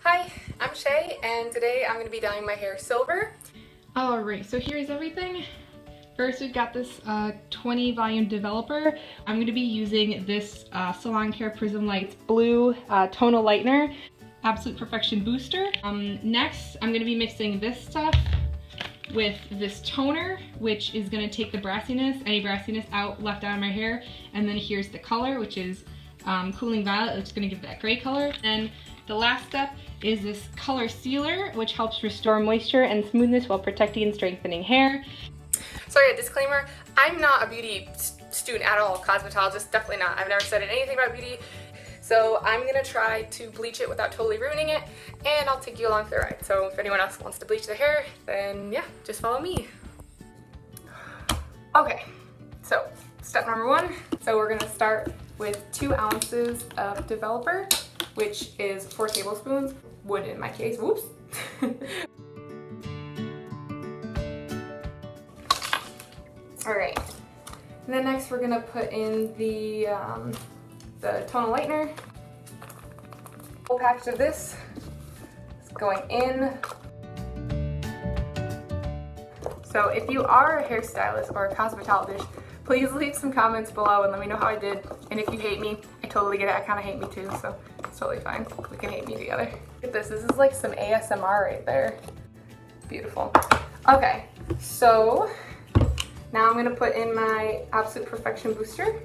Hi, I'm Shea, and today I'm going to be dyeing my hair silver. Alright, so here's everything. First, we've got this 20 volume developer. I'm going to be using this Salon Care PrismLites Blue Tonal Lightener Absolute Perfection Booster. Next, I'm going to be mixing this stuff with this toner, which is going to take the any brassiness left out of my hair. And then here's the color, which is Cooling Violet, which is going to give that gray color. And the last step is this color sealer, which helps restore moisture and smoothness while protecting and strengthening hair. Sorry, a disclaimer, I'm not a beauty student at all, cosmetologist, definitely not. I've never studied anything about beauty. So I'm gonna try to bleach it without totally ruining it, and I'll take you along for the ride. So if anyone else wants to bleach their hair, then yeah, just follow me. Okay, so step number one. So we're gonna start with 2 ounces of developer, which is 4 tablespoons, would in my case, whoops. All right, and then next we're gonna put in the Tonal Lightener. Whole package of this is going in. So if you are a hairstylist or a cosmetologist, please leave some comments below and let me know how I did. And if you hate me, I totally get it. I kind of hate me too, so it's totally fine. We can hate me together. Look at this. This is like some ASMR right there. Beautiful. Okay, so now I'm gonna put in my Absolute Perfection Booster.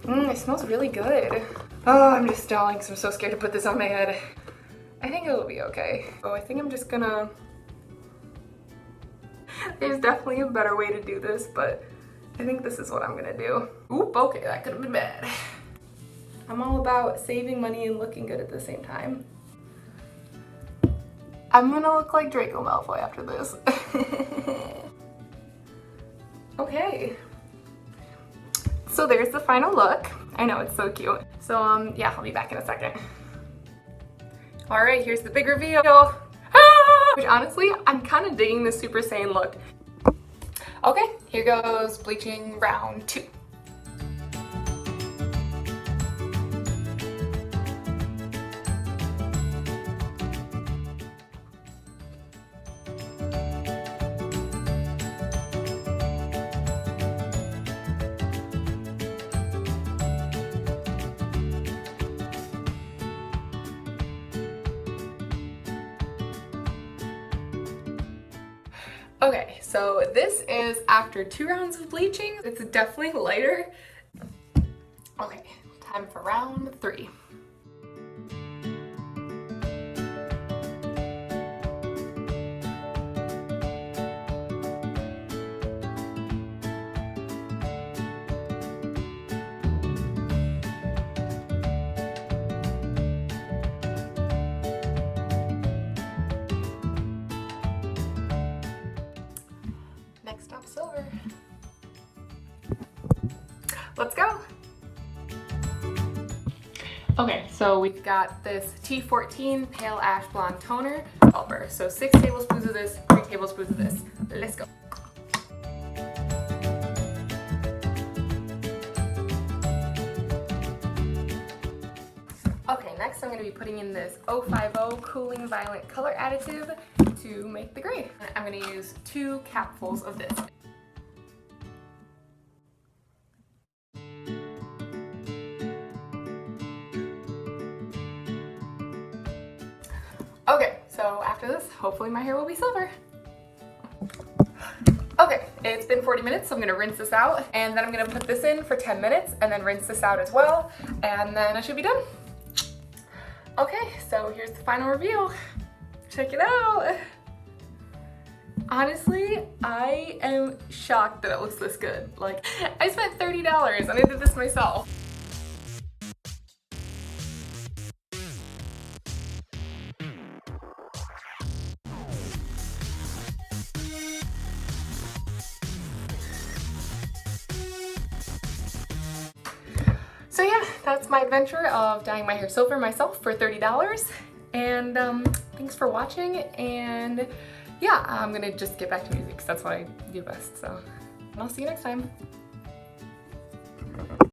It smells really good. Oh, I'm just stalling because I'm so scared to put this on my head. I think it will be okay. Oh, I think I'm just gonna... There's definitely a better way to do this, but I think this is what I'm gonna do. Oop, okay, that could have been bad. I'm all about saving money and looking good at the same time. I'm gonna look like Draco Malfoy after this. Okay. So there's the final look. I know, it's so cute. So yeah, I'll be back in a second. All right, here's the big reveal. Ah! Which honestly, I'm kind of digging this Super Saiyan look. Okay, here goes bleaching round 2. Okay, so this is after 2 rounds of bleaching. It's definitely lighter. Okay, time for round 3. Next stop, silver. Let's go. Okay, so we've got this T14 Pale Ash Blonde Toner developer. So 6 tablespoons of this, 3 tablespoons of this. Let's go. Okay, next I'm going to be putting in this 050 Cooling Violet Color Additive to make the gray. I'm going to use 2 capfuls of this. Okay, so after this, hopefully my hair will be silver. Okay, it's been 40 minutes, so I'm gonna rinse this out, and then I'm gonna put this in for 10 minutes, and then rinse this out as well, and then I should be done. Okay, so here's the final review. Check it out. Honestly, I am shocked that it looks this good. Like, I spent $30 and I did this myself. So yeah, that's my adventure of dyeing my hair silver myself for $30. And thanks for watching, and yeah, I'm gonna just get back to music because that's what I do best. So, and I'll see you next time.